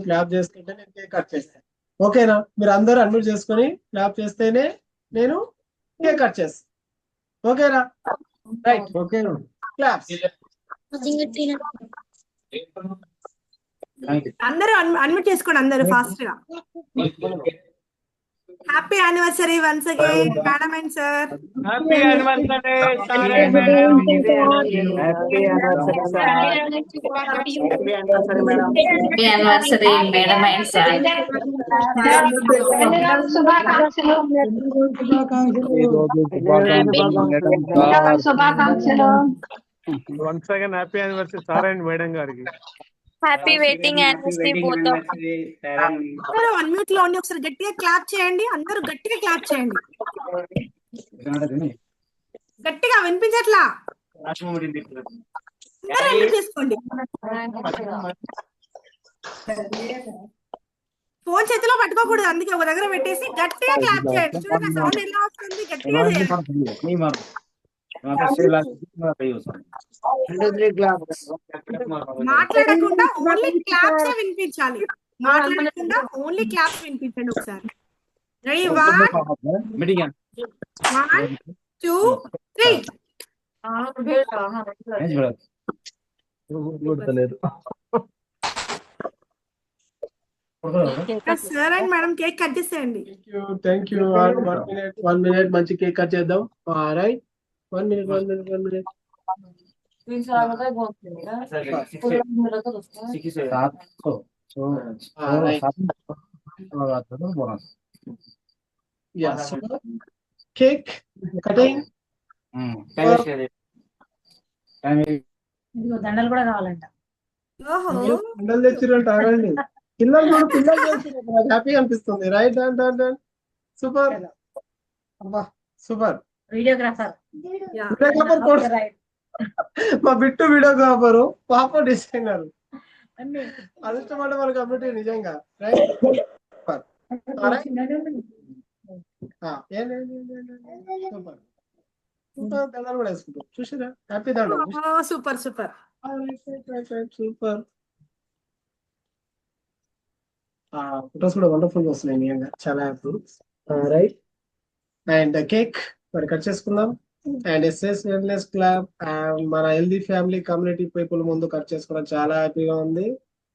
Clap చేసుకుంటే నేను cake cut చేస్తాను. ఓకేనా? మీరు అందరూ అన్మ్యూట్ చేసుకొని క్లాప్ చేస్తేనే నేను కేక్ కట్ చేస్తాను. ఓకేనా? రైట్. ఓకే. క్లాప్స్. అందరూ అన్మ్యూట్ చేసుకోండి, అందరూ ఫాస్ట్ గా. Happy anniversary once again madam and sir. Happy anniversary sir and madam. Happy anniversary sir. Happy anniversary madam. Happy anniversary madam and sir. శుభాకాంక్షలు. Once again happy anniversary sir and madam గారికి. Happy wedding anniversary both of అందరూ unmute లో ఉండి ఒకసారి గట్టిగా clap చేయండి. అందరూ గట్టిగా క్లాప్ చేయండి. గట్టిగా వినిపించట్లా. అందరూ అన్మ్యూట్ చేసుకోండి. ఫోన్ చేతిలో పట్టుకోకూడదు, అందుకే ఒక దగ్గర పెట్టేసి గట్టిగా క్లాప్ చేయండి. చూడండి సౌండ్ ఎలా వస్తుంది. గట్టిగా చేయండి. మాట్లాడకుండా ఓన్లీ క్లాప్స్ వినిపించాలి. మాట్లాడకుండా ఓన్లీ క్లాప్స్ వినిపించండి. ఒకసారి ready? 1 2 3. Sir and madam cake cut చేసేయండి. Thank you. 1 minute మంచి కేక్ కట్ చేద్దాం. రైట్. 1 minute. Cake cutting. దండలు కూడా కావాలంట. ఓహో, దండలు తెచ్చిరంట. ఆగండి. పిల్లలు చేసినప్పుడు హ్యాపీ అనిపిస్తుంది. రైట్. సూపర్. అబ్బా సూపర్. వీడియోగ్రాఫర్ మా బిట్టు వీడియోగ్రాఫరు, పాప డిజైనర్. అదృష్టం మన కమ్యూనిటీ నిజంగా. రైట్. సూపర్. దండాలు కూడా వేసుకుంటాం. చూసారా? హ్యాపీ దండ. Super super super. ఫొటోస్ కూడా వండర్ఫుల్ గా వస్తున్నాయి నిజంగా. చాలా హ్యాపీ. రైట్. అండ్ కేక్ మరి కట్ చేసుకుందాం. అండ్ ఎస్ఎస్ వెల్నెస్ క్లబ్ మన హెల్దీ ఫ్యామిలీ కమ్యూనిటీ పీపుల్ ముందు కట్ చేసుకోవడం చాలా హ్యాపీగా ఉంది.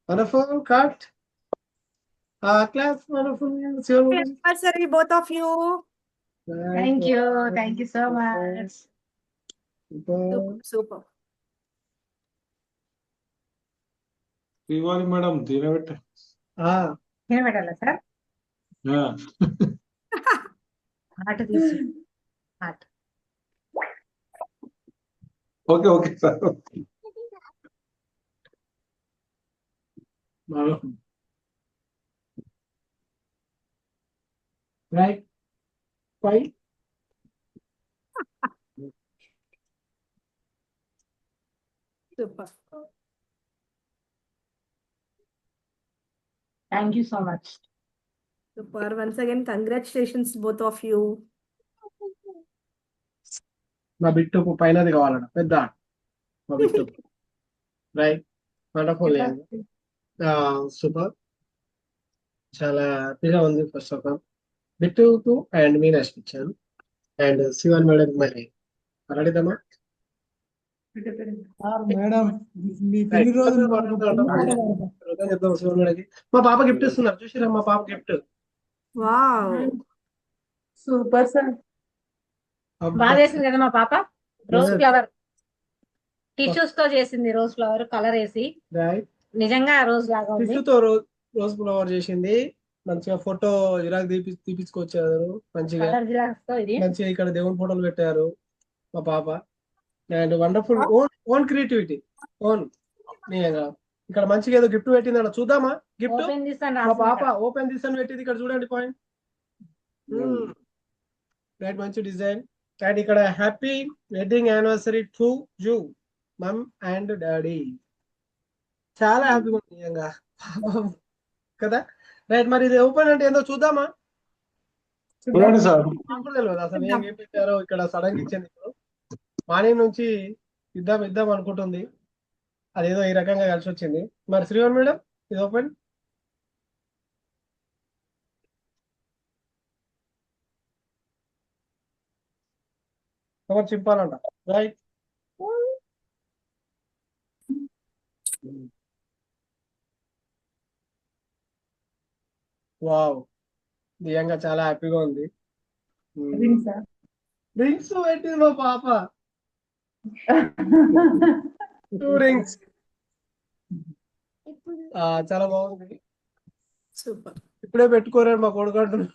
Wonderful cut. Class wonderful. Anniversary both of you. Thank you so much. Super. ఇవ్వాలి మేడం. తినబెట్టాలా సార్? ఆట తీసి ఆట. Okay sir. Right. Five. Super. Thank you so much. Super. Once again, congratulations both of you. మా బిట్టుకు పైనది కావాలట పెద్ద. మా bit. Right. Wonderful. Super. చాలా హ్యాపీగా ఉంది. ఫస్ట్ ఆఫ్ ఆల్ బిట్టుకు అండ్ మీనాష్ ఇచ్చాను. అండ్ శివన్ మేడం మరి అడిద్దామా? మేడం చెప్తాం శివన్ మేడంకి. మా పాప గిఫ్ట్ ఇస్తున్నారు. చూసిరా మా పాప గిఫ్ట్. Wow, super sir. బాగా చేసింది కదా మా పాప. రోజ్ ఫ్లవర్ టిష్యూస్ తో చేసింది. రోజ్ ఫ్లవర్ కలర్ వేసి నిజంగా రోజ్ లాగా ఉంది. టిష్యూతో రోజ్ ఫ్లవర్ చేసింది. మంచిగా ఫోటో జిరాక్ తీపించుకొచ్చారు. మంచిగా మంచిగా ఇక్కడ దేవుని ఫోటోలు పెట్టారు మా పాప. And wonderful own creativity. Own ఇక్కడ మంచిగా ఏదో గిఫ్ట్ పెట్టింది అన్న. చూద్దామా గిఫ్ట్? మా పాప ఓపెన్ తీసాను పెట్టింది. ఇక్కడ చూడండి పాయింట్. రైట్. మంచి డిజైన్. అండ్ ఇక్కడ happy wedding anniversary to you mum and daddy. చాలా హ్యాపీగా ఉంది నిజంగా కదా. రైట్. మరి ఇది ఓపెన్ అంటే ఏందో చూద్దామా? తెలియదు అసలు ఏం పెట్టారో. ఇక్కడ సడన్ గా ఇచ్చింది. ఇప్పుడు మార్నింగ్ నుంచి ఇద్దాం అనుకుంటుంది. అదేదో ఈ రకంగా కలిసి వచ్చింది. మరి శ్రీవన్ మేడం ఇది ఓపెన్. కవర్ చింపాలంట రైట్. వావ్, దివ్యంగా చాలా హ్యాపీగా ఉంది. రింగ్స్ పెట్టింది మా పాప, 2 రింగ్స్. చాలా బాగుంది. సూపర్. ఇప్పుడే పెట్టుకోరండి మా కొడుకు అంటున్నా.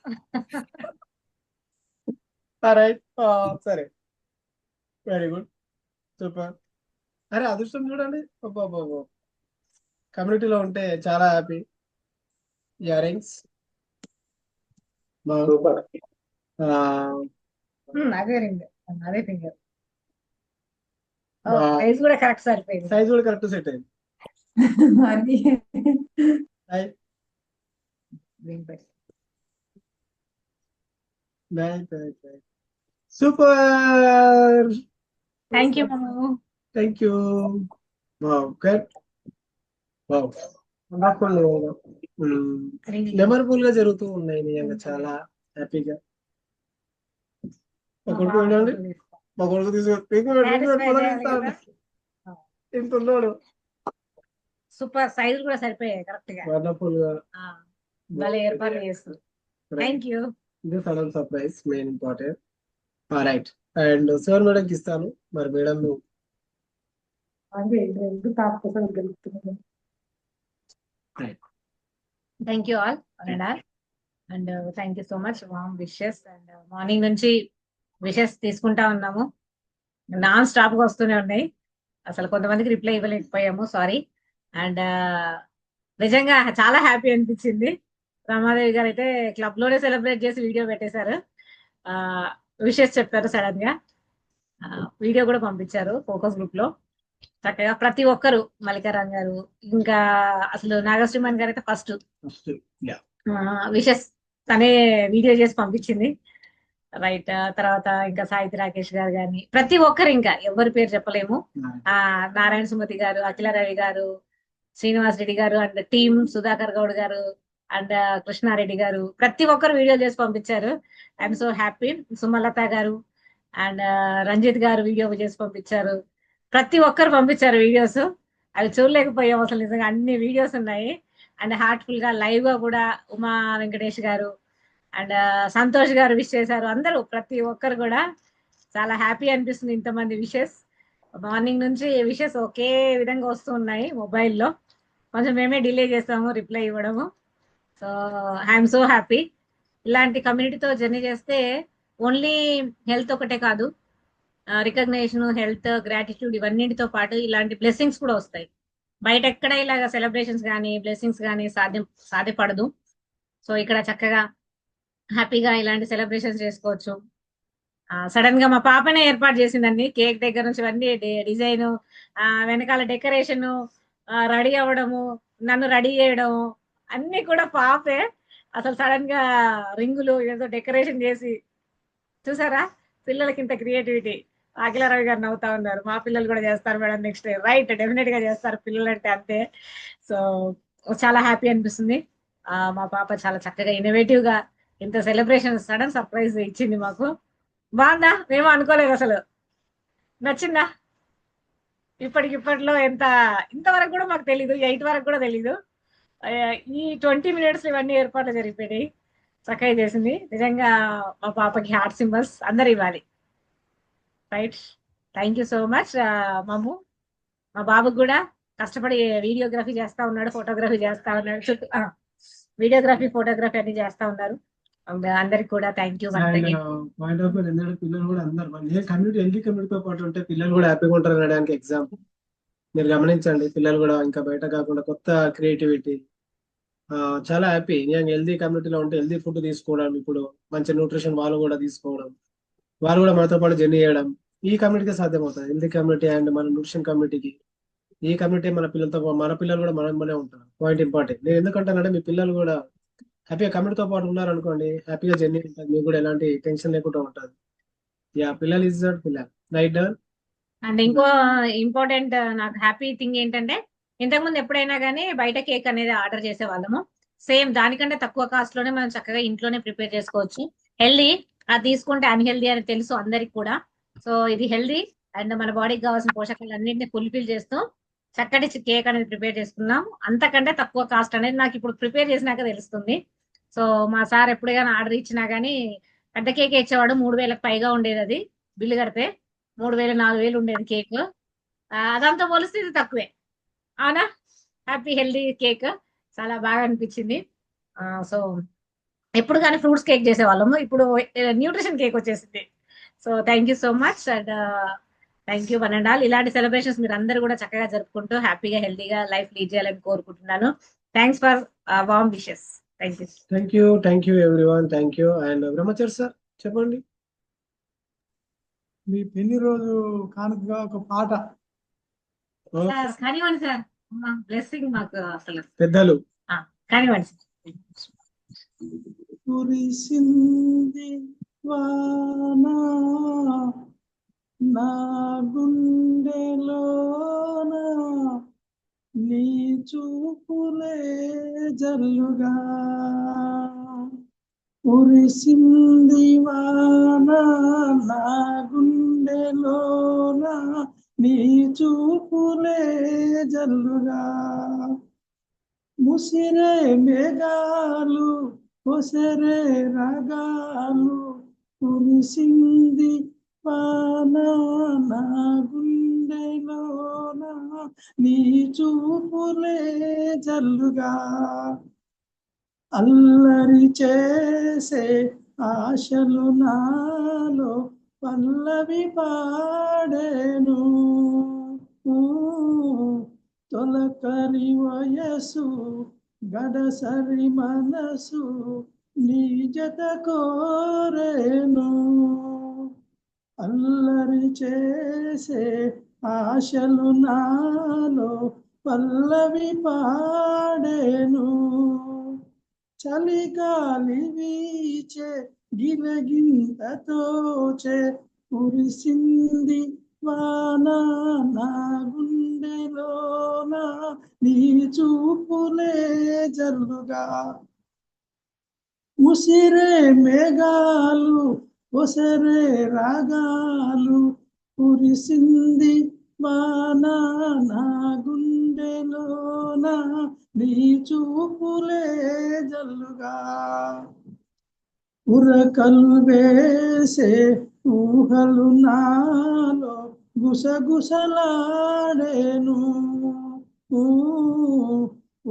రైట్, సరే, వెరీ గుడ్, సూపర్. అరే అదృష్టం చూడండి, కమ్యూనిటీలో ఉంటే చాలా హ్యాపీ. Ear rings super. అదే రింగ్, అదే ఫింగర్. సైజ్ కూడా కరెక్ట్ సరిపోయింది. సైజ్ కూడా కరెక్ట్ సెట్ అయింది. సూపర్, థ్యాంక్ యూ మాము. Thank you. Wow, good. Wow, wonderful. Memorable గా జరుగుతూ ఉన్నాయి నిజంగా, చాలా హ్యాపీగా. మా కొడుకు చూడండి, మా కొడుకు ఇంత ఉన్నాడు. సూపర్, సైజ్ కూడా సరిపోయాయి కరెక్ట్ గా. వండర్ఫుల్ గా భలే ఏర్పాటు చేస్తుంది. Thank you. ఇది sudden surprise, main important. Right, and sir మేడంకి ఇస్తాను. మరి madam thank you all and thank you so much. Warm wishes. And morning నుంచి విషెస్ తీసుకుంటా ఉన్నాము, నాన్ స్టాప్ గా వస్తూనే ఉన్నాయి. అసలు కొంతమందికి రిప్లై ఇవ్వలేకపోయాము, సారీ. అండ్ నిజంగా చాలా హ్యాపీ అనిపించింది. రమాదేవి గారు అయితే క్లబ్ లోనే సెలబ్రేట్ చేసి వీడియో పెట్టేశారు, విషెస్ చెప్పారు సడన్ గా. వీడియో కూడా పంపించారు ఫోకస్ గ్రూప్ లో. చక్కగా ప్రతి ఒక్కరు, మల్లికారాం గారు, ఇంకా అసలు నాగశ్రీమన్ గారు అయితే ఫస్ట్ విషెస్ తనే వీడియో చేసి పంపించింది. రైట్, తర్వాత ఇంకా సాహితి రాకేష్ గారు కానీ ప్రతి ఒక్కరు, ఇంకా ఎవరి పేరు చెప్పలేము. నారాయణ సుమతి గారు, అఖిల రవి గారు, శ్రీనివాస్ రెడ్డి గారు, అండ్ టీమ్ సుధాకర్ గౌడ్ గారు, అండ్ కృష్ణారెడ్డి గారు, ప్రతి ఒక్కరు వీడియో చేసి పంపించారు. I'm so happy. సుమలత గారు అండ్ రంజిత్ గారు వీడియో చేసి పంపించారు. ప్రతి ఒక్కరు పంపించారు వీడియోస్. అవి చూడలేకపోయాం అసలు, నిజంగా అన్ని వీడియోస్ ఉన్నాయి. అండ్ హార్ట్ఫుల్ గా లైవ్ గా కూడా ఉమా వెంకటేష్ గారు అండ్ సంతోష్ గారు విష్ చేశారు. అందరూ ప్రతి ఒక్కరు కూడా చాలా హ్యాపీ అనిపిస్తుంది. ఇంతమంది విషెస్ మార్నింగ్ నుంచి విషెస్ ఒకే విధంగా వస్తూ ఉన్నాయి మొబైల్లో. కొంచెం మేమే డిలే చేస్తాము రిప్లై ఇవ్వడము. So I'm so happy. ఇలాంటి కమ్యూనిటీతో జర్నీ చేస్తే ఓన్లీ హెల్త్ ఒకటే కాదు, రికగ్నేషన్, హెల్త్, గ్రాటిట్యూడ్ ఇవన్నిటితో పాటు ఇలాంటి బ్లెస్సింగ్స్ కూడా వస్తాయి. బయట ఎక్కడ ఇలాగ సెలబ్రేషన్స్ కానీ బ్లెస్సింగ్స్ కానీ సాధ్యపడదు. సో ఇక్కడ చక్కగా హ్యాపీగా ఇలాంటి సెలబ్రేషన్స్ చేసుకోవచ్చు. సడన్ గా మా పాపనే ఏర్పాటు చేసిందండి, కేక్ దగ్గర నుంచి అన్ని డిజైన్, వెనకాల డెకరేషన్, రెడీ అవ్వడము, నన్ను రెడీ చేయడము అన్ని కూడా పాపే. అసలు సడన్ గా రింగులు ఏదో డెకరేషన్ చేసి, చూసారా పిల్లలకి ఇంత క్రియేటివిటీ. అఖిల రవి గారు నవ్వుతా ఉన్నారు, మా పిల్లలు కూడా చేస్తారు madam next day. Right, definite గా చేస్తారు పిల్లలు అంటే అంతే. సో చాలా హ్యాపీ అనిపిస్తుంది. మా పాప చాలా చక్కగా ఇన్నోవేటివ్ గా ఇంత సెలబ్రేషన్ సడన్ సర్ప్రైజ్ ఇచ్చింది మాకు. బాగుందా? మేము అనుకోలేదు అసలు. నచ్చిందా? ఇప్పటికిప్పట్లో ఇంతవరకు కూడా మాకు తెలీదు, 8 వరకు కూడా తెలీదు. ఈ 20 minutes ఇవన్నీ ఏర్పాట్లు జరిగిపోయాయి. చక్కగా చేసింది. నిజంగా మా పాపకి హార్ట్ సింబల్స్ అందరు ఇవ్వాలి. Right, thank you so much మమ్ము. మా బాబుకి కూడా కష్టపడి వీడియోగ్రఫీ చేస్తా ఉన్నాడు, ఫోటోగ్రఫీ చేస్తా ఉన్నాడు, చుట్టూ వీడియోగ్రఫీ ఫోటోగ్రఫీ అన్ని చేస్తా ఉన్నారు. అందరికి కూడా thank you. Point of view ఎందుకంటే పిల్లలు కూడా అందరు కమ్యూనిటీ, హెల్తీ కమ్యూనిటీతో పాటు ఉంటే పిల్లలు కూడా హ్యాపీగా ఉంటారు అనడానికి ఎగ్జాంపుల్ మీరు గమనించండి. పిల్లలు కూడా ఇంకా బయట కాకుండా కొత్త క్రియేటివిటీ, చాలా హ్యాపీ. నేను హెల్తీ కమ్యూనిటీలో ఉంటే హెల్తీ ఫుడ్ తీసుకోవడం, ఇప్పుడు మంచి న్యూట్రిషన్ వాళ్ళు కూడా తీసుకోవడం, వాళ్ళు కూడా మనతో పాటు జర్నీ చేయడం ఈ కమ్యూనిటీకి సాధ్యమవుతుంది. హెల్తీ కమ్యూనిటీ అండ్ మన న్యూట్రిషన్ కమ్యూనిటీకి ఈ కమ్యూనిటీ మన పిల్లలతో, మన పిల్లలు కూడా మననే ఉంటారు. Point important. నేను ఎందుకంటానంటే మీ పిల్లలు కూడా హ్యాపీగా కమ్యూనిటీతో పాటు ఉన్నారనుకోండి, హ్యాపీగా జర్నీ ఉంటుంది, మీకు కూడా ఎలాంటి టెన్షన్ లేకుండా ఉంటుంది. పిల్లలు ఇస్ పిల్లలు రైట్ డౌన్. అండ్ ఇంకో ఇంపార్టెంట్ నాకు హ్యాపీ థింగ్ ఏంటంటే, ఇంతకుముందు ఎప్పుడైనా కానీ బయట కేక్ అనేది ఆర్డర్ చేసే వాళ్ళము. సేమ్ దానికంటే తక్కువ కాస్ట్ లోనే మనం చక్కగా ఇంట్లోనే ప్రిపేర్ చేసుకోవచ్చు. హెల్దీ, అది తీసుకుంటే అన్హెల్దీ అని తెలుసు అందరికి కూడా. సో ఇది హెల్దీ అండ్ మన బాడీకి కావాల్సిన పోషకాలు అన్నింటినీ ఫుల్ఫిల్ చేస్తూ చక్కటి కేక్ అనేది ప్రిపేర్ చేసుకున్నాం. అంతకంటే తక్కువ కాస్ట్ అనేది నాకు ఇప్పుడు ప్రిపేర్ చేసినాక తెలుస్తుంది. సో మా సార్ ఎప్పుడైనా ఆర్డర్ ఇచ్చినా కానీ పెద్ద కేక్ ఇచ్చేవాడు, 3,000కి పైగా ఉండేది. అది బిల్లు కడితే 3,000 4,000 ఉండేది కేక్. అదంతా పోలిస్తే ఇది తక్కువే. అవునా? హ్యాపీ హెల్దీ కేక్ చాలా బాగా అనిపించింది. సో ఎప్పుడు కానీ ఫ్రూట్స్ కేక్ చేసేవాళ్ళము, ఇప్పుడు న్యూట్రిషన్ కేక్ వచ్చేసింది. So thank you so much and thank you one and all. ఇలాంటి సెలబ్రేషన్స్ మీరు అందరూ కూడా చక్కగా జరుపుకుంటూ హ్యాపీగా హెల్దీగా లైఫ్ లీడ్ చేయాలని కోరుకుంటున్నాను. Thanks for warm wishes. Thank you. Thank you everyone. Thank you. And బ్రహ్మచారి సార్ చెప్పండి. మీ పెళ్లి రోజు కానుకగా ఒక పాట. సార్ కానివ్వండి సార్, బ్లెస్సింగ్ మాకు అసలు పెద్దలు కానివ్వండి సార్. కురిసింది వాన నా గుండెలోన, నీ చూపులే జల్లుగా. కురిసింది వాన నా గుండెలోన, నీ చూపులే జల్లుగా. ముసిరే మేఘాలు ఒసరే రాగాలు, కురిసింది వాన నా గుండెలోన, నీ చూపులే జల్లుగా. అల్లరి చేసే ఆశలు నాలో పల్లవి పాడేను. తొలకరి వయసు గడసరి మనసు నీ జత కోరేను. అల్లరి చేసే ఆశలు నాలో పల్లవి పాడేను. చలిగాలి వీచే గిలగింతతోచే, కురిసింది వాన నా గుండెలోన, నీ చూపులే జల్లుగా. ముసిరే మేఘాలు ఒసరే రాగాలు, కురిసింది వాన నా గుండెలోన, నీ చూపులే జల్లుగా. ఉరకలు వేసే ఊహలు నాలో గుసగుసలాడేను.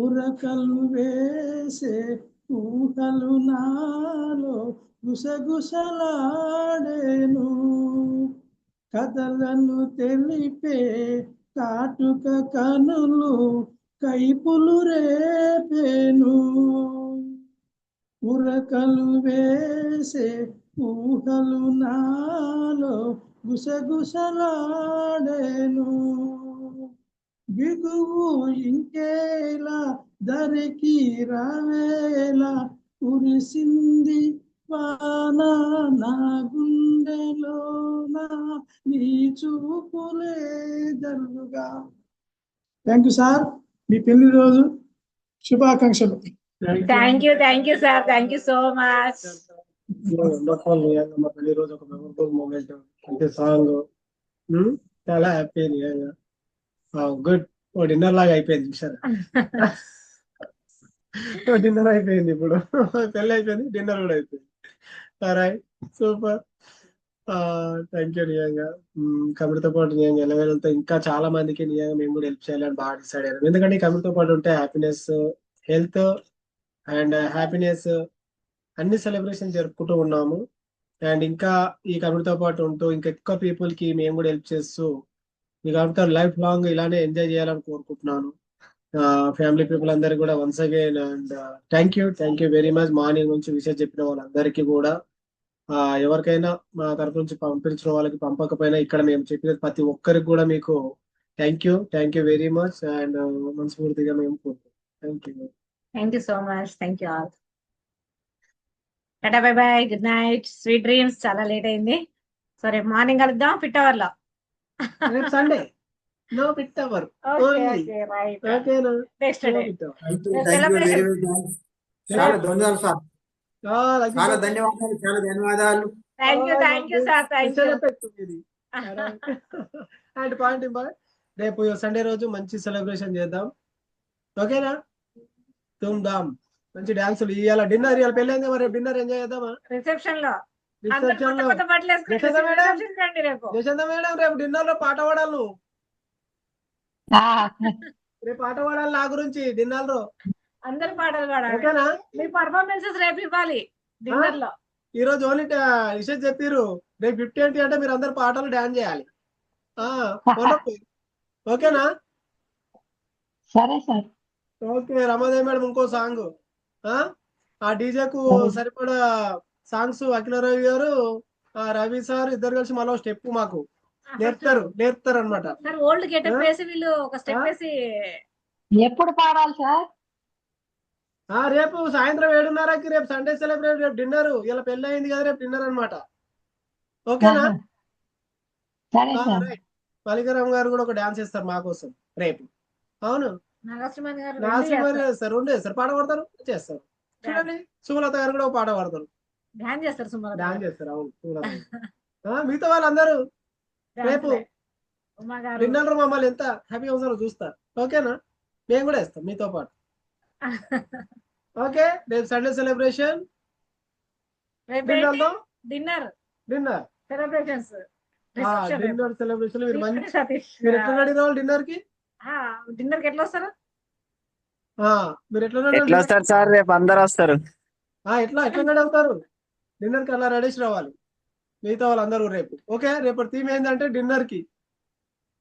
ఉరకలు వేసే ఊహలు నాలో గుసగుసలాడేను. కథలను తెలిపే కాటుక కనులు కైపులు రేపేను. ఉరకలు వేసే ఊహలు నాలో గుసగుసలాడేను. బిగువు ఇంకేలా దరికి రావేలా, కురిసింది వాన నా గుండెలోన, నీ చూపులే జల్లుగా. Thank you sir. మీ పెళ్లి రోజు శుభాకాంక్షలు. Thank you sir. Thank you so much. Wonderful. మా పెళ్లి రోజు ఒక మెమరబుల్ మూమెంట్. అంటే సాంగ్ చాలా హ్యాపీ. నిజంగా గుడ్. ఓ డిన్నర్ లాగా అయిపోయింది చూసారా. డిన్నర్ అయిపోయింది. ఇప్పుడు పెళ్లి అయిపోయింది, డిన్నర్ కూడా అయిపోయింది. Right, super. Thank you. నిజంగా కమిటీతో పాటు నిజంగా ఎలవేలతో ఇంకా చాలా మందికి నిజంగా మేము కూడా హెల్ప్ చేయాలని బాగా డిసైడ్ అయ్యారు. ఎందుకంటే ఈ కమిటీతో పాటు ఉంటే హ్యాపీనెస్, హెల్త్ అండ్ హ్యాపీనెస్ అన్ని సెలబ్రేషన్ జరుపుకుంటూ ఉన్నాము. అండ్ ఇంకా ఈ కమిటీతో పాటు ఉంటూ ఇంకా ఎక్కువ పీపుల్ కి మేము కూడా హెల్ప్ చేస్తూ ఈ కమిటీతో లైఫ్ లాంగ్ ఇలానే ఎంజాయ్ చేయాలని కోరుకుంటున్నాను. ఫ్యామిలీ పీపుల్ అందరికి కూడా once again and thank you very much. Morning నుంచి విషయం చెప్పిన వాళ్ళందరికీ కూడా, ఎవరికైనా మా తరపు నుంచి పంపించిన వాళ్ళకి, పంపకపోయినా ఇక్కడ మేము చెప్పిన ప్రతి ఒక్కరికి కూడా మీకు thank you very much. And మనస్ఫూర్తిగా మేము కోరుకుంటాం. Thank you so much. Thank you all. Tata, bye bye, good night, sweet dreams. చాలా లేట్ అయింది. సో రేపు మార్నింగ్ కలుద్దాం ఫిట్ అవర్ లో. Sunday no fit hour. Next day చాలా ధన్యవాదాలు సార్. చాలా ధన్యవాదాలు. Thank you sir. Thank you. And point రేపు సండే రోజు మంచి సెలబ్రేషన్ చేద్దాం, ఓకేనా? ధూమ్ ధామ్ మంచి డాన్సులు ఇవాళ డిన్నర్, ఇవాళ పెళ్ళైంది, మరి డిన్నర్ ఎంజాయ్ చేద్దామా? రిసెప్షన్ లో రిసెప్షన్ లో కొత్త బట్టలు వేసుకుని యశోద మేడం, reception కి రండి రేపు. యశోద మేడం రేపు డిన్నర్ లో పాట పాడాలి నువ్వు. రేపు పాట పాడాలి నా గురించి డిన్నర్ లో, అందరు పాటలు పాడాలి. ఓకేనా? మీ పర్ఫార్మెన్సెస్ రేపు ఇవ్వాలి డిన్నర్ లో. ఈ రోజు ఓన్లీ విషయం చెప్పిర్రు, రేపు 50 ఏంటి అంటే మీరు అందరు పాటలు డాన్స్ చేయాలి. wonderful. ఓకేనా? సరే సార్. ఓకే రమాదేవి మేడం ఇంకో సాంగ్, ఆ డీజేకు సరిపడా సాంగ్స్ అఖిల రవి గారు, రవి సార్ ఇద్దరు కలిసి మళ్ళీ స్టెప్ మాకు నేర్పుతారు అనమాట. సార్ ఓల్డ్ గెటప్ వేసి వీళ్ళు ఒక స్టెప్ వేసి ఎప్పుడు పాడాలి సార్? రేపు సాయంత్రం 7:30కి, రేపు సండే సెలబ్రేట్, రేపు డిన్నర్, ఇలా పెళ్లి అయింది కదా, రేపు డిన్నర్ అనమాట, ఓకేనా? సరే సార్. మల్లికారామ్ గారు కూడా ఒక డాన్స్ చేస్తారు మా కోసం రేపు. అవును, నాగశ్రీమణి గారు నాగశ్రీమణి చేస్తారు, రెండు చేస్తారు, పాట పాడతారు చేస్తారు. చూడండి సుమలత గారు కూడా ఒక పాట పాడతారు, డాన్స్ చేస్తారు. సుమారు డాన్స్ చేస్తారు. అవును సుమలత మిగతా వాళ్ళందరూ రేపు డిన్నర్ మమ్మల్ని ఎంత హ్యాపీగా ఉందో చూస్తారు, ఓకేనా? మేము కూడా వేస్తాం మీతో పాటు, ఓకే? రేపు Sunday celebration, dinner dinner celebrations, dinner celebration. మీరు మంచి, సతీష్ మీరు ఎట్లా రెడీ రావాలి డిన్నర్ కి? డిన్నర్ కి ఎట్లా వస్తారు? మీరు ఎట్లా ఎట్లా వస్తారు సార్? రేపు అందరు వస్తారు. ఎట్లా రెడీ అవుతారు? డిన్నర్ కి అలా రెడీ రావాలి మిగతా వాళ్ళందరూ రేపు, ఓకే? రేపు థీమ్ ఏంటంటే డిన్నర్ కి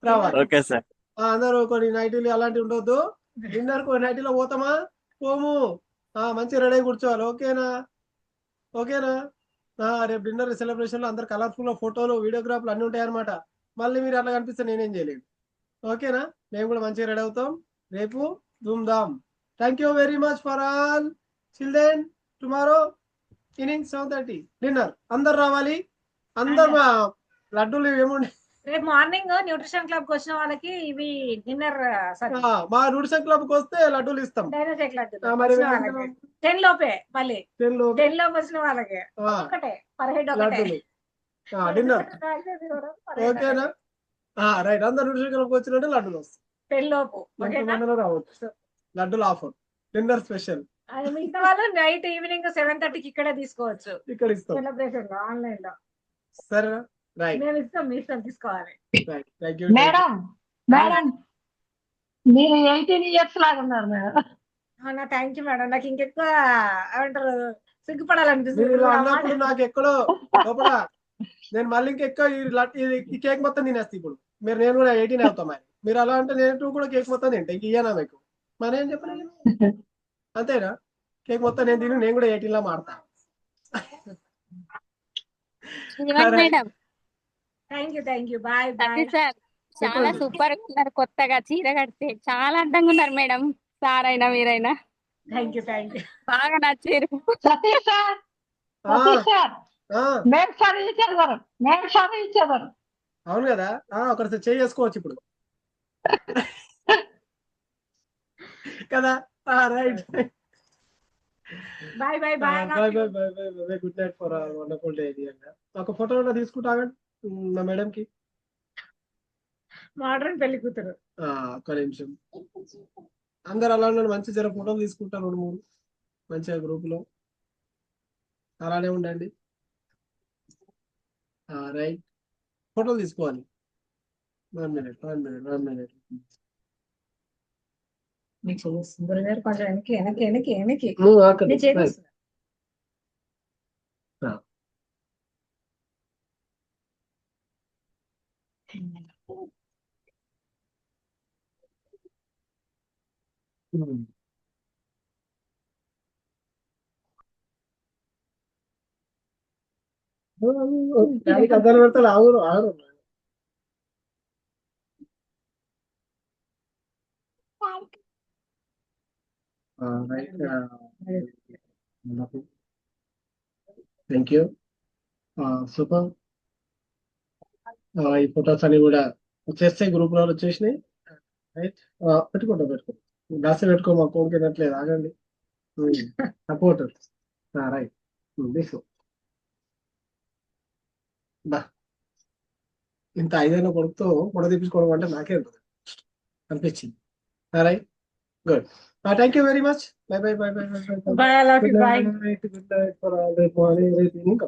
రావాలి, ఓకే సార్. అందరూ కొన్ని నైటీలు అలాంటివి ఉండొద్దు. డిన్నర్ కు నైటీలో పోతామా పోము, మంచి రెడీ కూర్చోవాలి, ఓకేనా? ఓకేనా? రేపు డిన్నర్ సెలబ్రేషన్ లో అందరు కలర్ఫుల్ ఫోటోలు వీడియోగ్రాఫ్లు అన్ని ఉంటాయి అనమాట. మళ్ళీ మీరు అట్లా కనిపిస్తే నేనేం చేయలేను, ఓకేనా? మేము కూడా మంచిగా రెడీ అవుతాం రేపు, ధూమ్ ధామ్. Thank you very much for all children. Tomorrow evening 7:30 dinner, అందరు రావాలి. అందరు మా లడ్డూలు ఏముండే, రేపు మార్నింగ్ న్యూట్రిషన్ క్లబ్ కి వచ్చిన వాళ్ళకి ఇవి డిన్నర్, మా న్యూట్రిషన్ క్లబ్ కి వస్తే లడ్డూలు ఇస్తాం. డైనోసెక్ లడ్డు మరి 10 లోపే, మళ్ళీ 10 లోపు 10 లోపు వచ్చిన వాళ్ళకి ఒకటే పర్ హెడ్ ఒకటే లడ్డూలు డిన్నర్, ఓకేనా? రైట్, అందరు న్యూట్రిషన్ క్లబ్ వచ్చినట్టు లడ్డూలు వస్తాయి. 10 లోపు ఎంతమందిలో రావచ్చు, లడ్డూలు ఆఫర్, డిన్నర్ స్పెషల్. మిగతా వాళ్ళు నైట్ ఈవినింగ్ 7:30కి ఇక్కడే తీసుకోవచ్చు, ఇక్కడ ఇస్తాం సెలబ్రేషన్ లో ఆన్లైన్ లో. సరేనా? రైట్, మేము ఇస్తాం, మీ ఇష్టం తీసుకోవాలి. రైట్, థ్యాంక్ యూ మేడం మీరు 18 years లాగా ఉన్నారు మేడం. అవునా, థ్యాంక్ యూ మేడం. నాకు ఇంకెక్కువ ఏమంటారు మీరు సిగ్గుపడాలనిపిస్తుంది. ఇలా అన్నప్పుడు నాకు ఎక్కడో లోపల నేను మళ్ళీ ఇంకెక్కువ ఈ కేక్ మొత్తం తినేస్తా ఇప్పుడు. నేను కూడా 18 అవుతాం, మరి మీరు అలా అంటే నేను కూడా కేక్ మొత్తం తింటా, ఇంక ఇయ్యనా మీకు? మరేం చెప్పలేదు, అంతేనా? కేక్ మొత్తం నేను తిని నేను కూడా 18 లా మారుతా. Madam thank you bye bye. Sir చాలా సూపర్ గా ఉన్నారు, కొత్తగా చీర కడితే చాలా అందంగా ఉన్నారు మేడం. సార్ అయినా మీరైనా థ్యాంక్ యూ బాగా నచ్చారు. సతీష్ సార్, మేము చదివించేదారు. అవును కదా, ఒకరి చేసుకోవచ్చు ఇప్పుడు కదా. Right, bye bye bye bye bye bye bye, good night for wonderful day. ఒక ఫోటో తీసుకుంటా నా మేడం కి, మోడర్న్ పెళ్లి కూతురు. ఒక్క నిమిషం, అందరు అలా మంచి జర ఫోటోలు తీసుకుంటారు 2-3 మంచిగా గ్రూప్ లో, అలానే ఉండండి. రైట్, ఫోటోలు తీసుకోవాలి. 1 minute. సుందర్ గారు కొంచెం వెనక్కి అక్కడ అద్దరు పెడతాడు, ఆగురు. Thank you, super. ఈ ఫొటోస్ అన్ని కూడా వచ్చేస్తాయి, గ్రూప్ లో వచ్చేసినాయి. రైట్, పెట్టుకుంటా గ్లాస్ పెట్టుకో, మా ఫోన్ తినట్లేదు, ఆగండి. సపోర్ట్, రైట్, తీసుకో. ఇంత 5 ఏళ్ళ కొడుకుతో ఫోటో తీపించుకోవడం అంటే నాకే అనిపించింది. Right, good. Thank you very much. By by by by by by. Bye, I love you. Good Bye. night. Good night for all. రేపు మార్నింగ్ రేపు ఈవినింగ్.